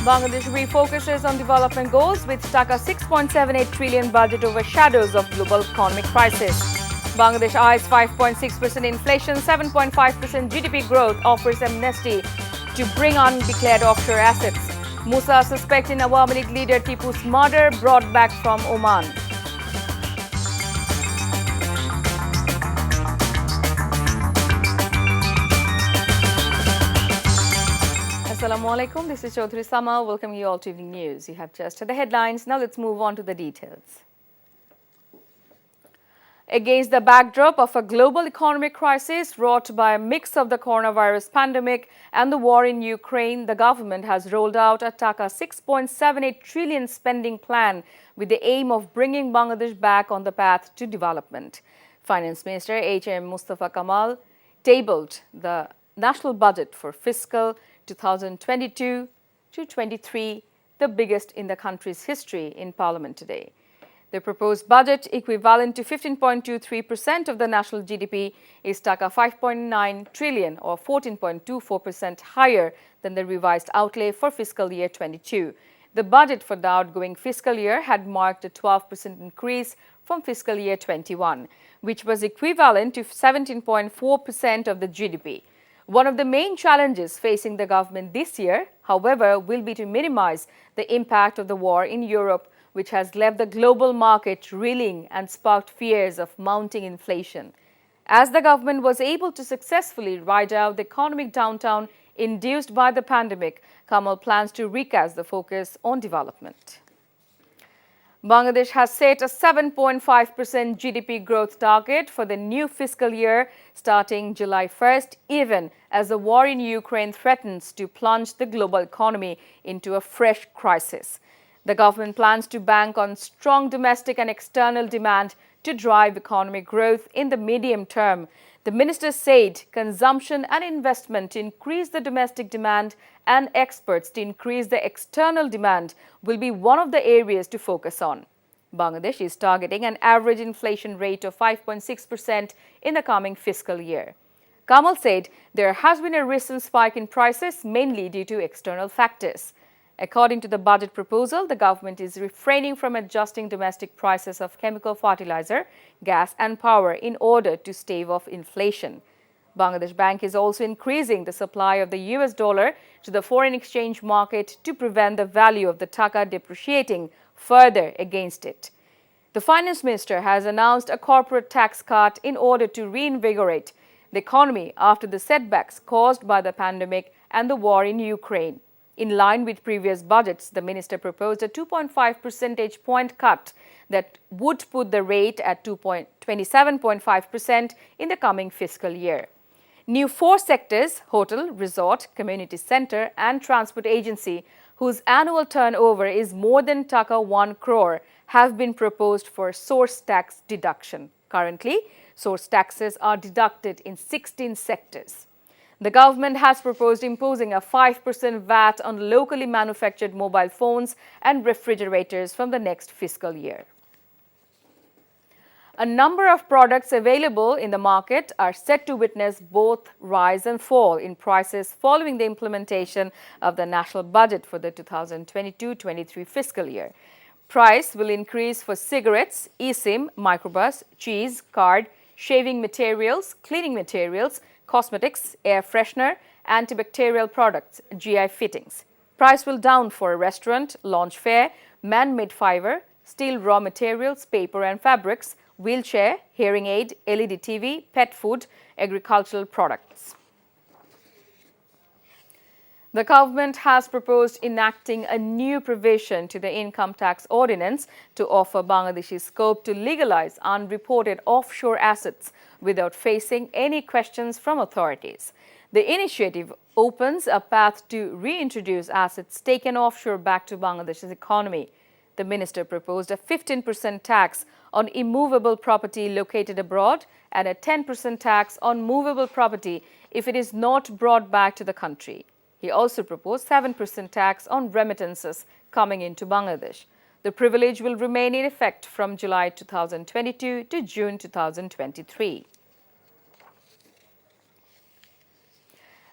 Bangladesh refocuses on development goals with Taka 6.78 trillion budget overshadows of global economic crisis. Bangladesh eyes 5.6% inflation, 7.5% GDP growth, offers amnesty to bring undeclared offshore assets. Musa suspecting Awami League leader Tipu's murder brought back from Oman. Assalamu alaikum. This is Chaudhry Sama. Welcome you all to Evening News. You have just the headlines. Now let's move on to the details. Against the backdrop of a global economic crisis wrought by a mix of the coronavirus pandemic and the war in Ukraine, the government has rolled out a Taka 6.78 trillion spending plan with the aim of bringing Bangladesh back on the path to development. Finance Minister H.M. Mustafa Kamal tabled the national budget for fiscal 2022 to 23, the biggest in the country's history, in Parliament today. The proposed budget, equivalent to 15.23% of the national GDP, is Taka 5.9 trillion or 14.24% higher than the revised outlay for fiscal year 22. The budget for the outgoing fiscal year had marked a 12% increase from fiscal year 21, which was equivalent to 17.4% of the GDP. One of the main challenges facing the government this year, however, will be to minimize the impact of the war in Europe, which has left the global market reeling and sparked fears of mounting inflation. As the government was able to successfully ride out the economic downturn induced by the pandemic, Kamal plans to recast the focus on development. Bangladesh has set a 7.5% GDP growth target for the new fiscal year starting July 1st, even as the war in Ukraine threatens to plunge the global economy into a fresh crisis. The government plans to bank on strong domestic and external demand to drive economic growth in the medium term. The minister said consumption and investment to increase the domestic demand and exports to increase the external demand will be one of the areas to focus on. Bangladesh is targeting an average inflation rate of 5.6% in the coming fiscal year. Kamal said there has been a recent spike in prices mainly due to external factors. According to the budget proposal, the government is refraining from adjusting domestic prices of chemical fertilizer, gas and power in order to stave off inflation. Bangladesh Bank is also increasing the supply of the US dollar to the foreign exchange market to prevent the value of the taka depreciating further against it. The finance minister has announced a corporate tax cut in order to reinvigorate the economy after the setbacks caused by the pandemic and the war in Ukraine. In line with previous budgets, the minister proposed a 2.5 percentage point cut that would put the rate at 27.5% in the coming fiscal year. New four sectors, hotel, resort, community center and transport agency, whose annual turnover is more than Taka 1 crore, have been proposed for source tax deduction. Currently, source taxes are deducted in 16 sectors. The government has proposed imposing a 5% VAT on locally manufactured mobile phones and refrigerators from the next fiscal year. A number of products available in the market are set to witness both rise and fall in prices following the implementation of the national budget for the 2022-23 fiscal year. Price will increase for cigarettes, eSIM, microbus, cheese, card, shaving materials, cleaning materials, cosmetics, air freshener, antibacterial products, GI fittings. Price will down for a restaurant, launch fare, man-made fiber, steel raw materials, paper and fabrics, wheelchair, hearing aid, LED TV, pet food, agricultural products. The government has proposed enacting a new provision to the income tax ordinance to offer Bangladeshi scope to legalize unreported offshore assets without facing any questions from authorities. The initiative opens a path to reintroduce assets taken offshore back to Bangladesh's economy. The minister proposed a 15% tax on immovable property located abroad and a 10% tax on movable property if it is not brought back to the country. He also proposed 7% tax on remittances coming into Bangladesh. The privilege will remain in effect from July 2022 to June 2023.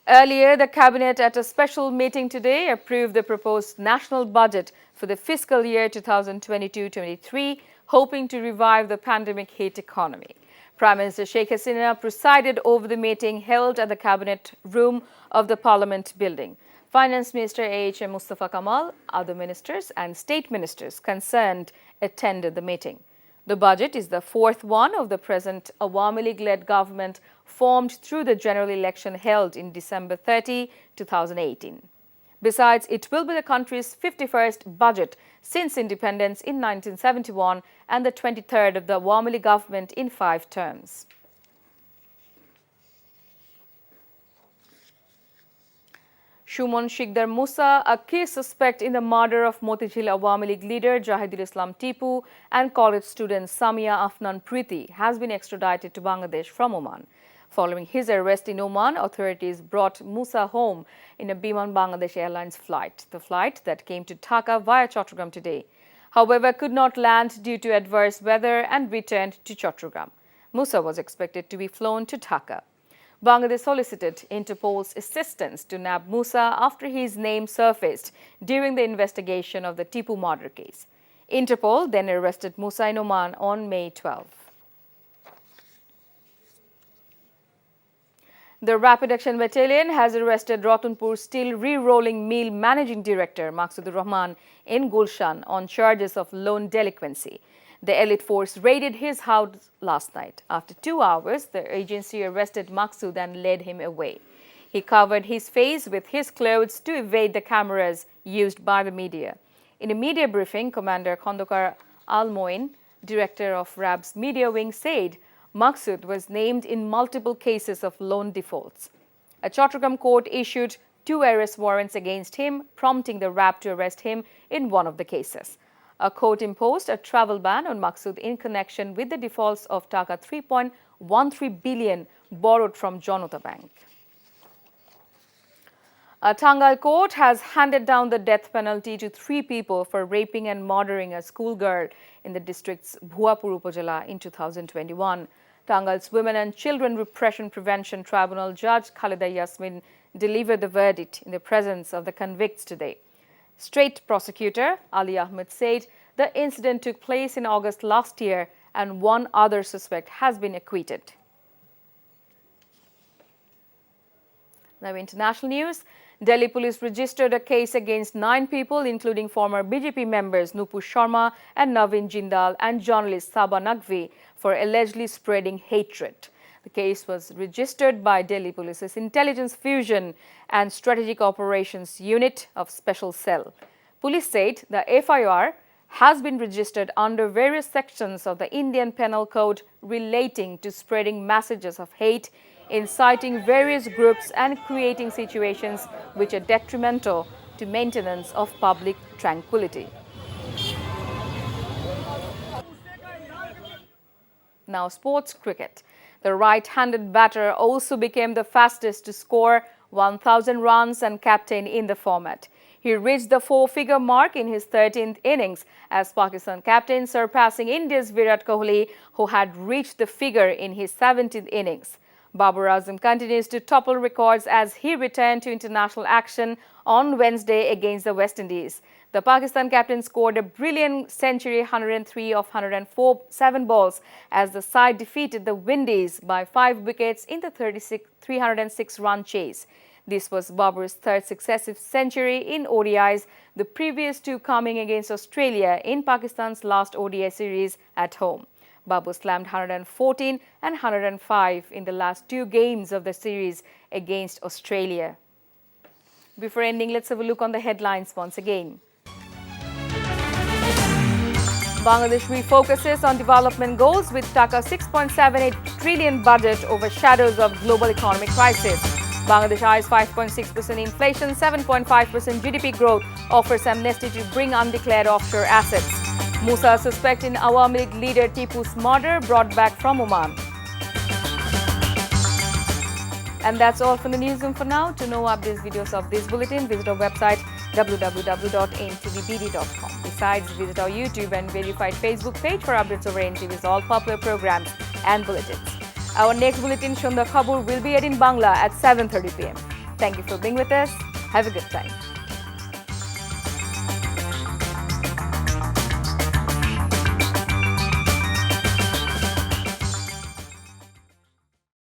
Earlier, the Cabinet at a special meeting today approved the proposed national budget for the fiscal year 2022-23, hoping to revive the pandemic-hit economy. Prime Minister Sheikh Hasina presided over the meeting held at the Cabinet room of the Parliament building. Finance Minister A.H.M. Mustafa Kamal, other ministers and state ministers concerned attended the meeting. The budget is the fourth one of the present Awami League-led government formed through the general election held in December 30, 2018. Besides, it will be the country's 51st budget since independence in 1971 and the 23rd of the Awami League government in 5 terms. Shumon Shikdar Musa, a key suspect in the murder of Motijhil Awami League leader Jahidul Islam Tipu and college student Samia Afnan Priti, has been extradited to Bangladesh from Oman. Following his arrest in Oman, authorities brought Musa home in a Biman Bangladesh Airlines flight, the flight that came to Dhaka via Chattogram today. However, could not land due to adverse weather and returned to Chattogram. Musa was expected to be flown to Dhaka. Bangladesh solicited Interpol's assistance to nab Musa after his name surfaced during the investigation of the Tipu murder case. Interpol then arrested Musa in Oman on May 12. The Rapid Action Battalion has arrested Ratanpur Steel Re-rolling Mill Managing Director Maqsudur Rahman in Gulshan on charges of loan delinquency. The elite force raided his house last night. After 2 hours, the agency arrested Maqsud and led him away. He covered his face with his clothes to evade the cameras used by the media. In a media briefing, Commander Khondokar Al-Moin, director of RAB's media wing, said Maqsud was named in multiple cases of loan defaults. A Chattogram court issued 2 arrest warrants against him, prompting the RAB to arrest him in one of the cases. A court imposed a travel ban on Maqsud in connection with the defaults of Taka 3.13 billion borrowed from Janata Bank. A Tangal court has handed down the death penalty to 3 people for raping and murdering a schoolgirl in the district's Bhuapur Upazila in 2021. Tangal's Women and Children Repression Prevention Tribunal Judge Khalida Yasmin delivered the verdict in the presence of the convicts today. State prosecutor Ali Ahmed said the incident took place in August last year and 1 other suspect has been acquitted. Now, international news. Delhi police registered a case against 9 people, including former BJP members Nupur Sharma and Naveen Jindal and journalist Saba Naqvi, for allegedly spreading hatred. The case was registered by Delhi Police's Intelligence Fusion and Strategic Operations Unit of Special Cell. Police said the FIR has been registered under various sections of the Indian Penal Code relating to spreading messages of hate, inciting various groups and creating situations which are detrimental to maintenance of public tranquility. Now, sports cricket. The right-handed batter also became the fastest to score 1,000 runs and captain in the format. He reached the 4-figure mark in his 13th innings as Pakistan captain, surpassing India's Virat Kohli, who had reached the figure in his 17th innings. Babar Azam continues to topple records as he returned to international action on Wednesday against the West Indies. The Pakistan captain scored a brilliant century, 103 of 104 7 balls, as the side defeated the Windies by 5 wickets in the 306-run chase. This was Babar's 3rd successive century in ODIs, the previous 2 coming against Australia in Pakistan's last ODI series at home. Babar slammed 114 and 105 in the last 2 games of the series against Australia. Before ending, let's have a look on the headlines once again. Bangladesh refocuses on development goals with Taka 6.78 trillion budget overshadows of global economic crisis. Bangladesh eyes 5.6% inflation, 7.5% GDP growth, offers amnesty to bring undeclared offshore assets. Musa, suspect in Awami League leader Tipu's murder, brought back from Oman. And that's all from the newsroom for now. To know updates videos of this bulletin, visit our website www.ntvbd.com. Besides, visit our YouTube and verified Facebook page for updates over NTV's all popular programs and bulletins. Our next bulletin, Shonda Khabur, will be aired in Bangla at 7:30 p.m. Thank you for being with us. Have a good time.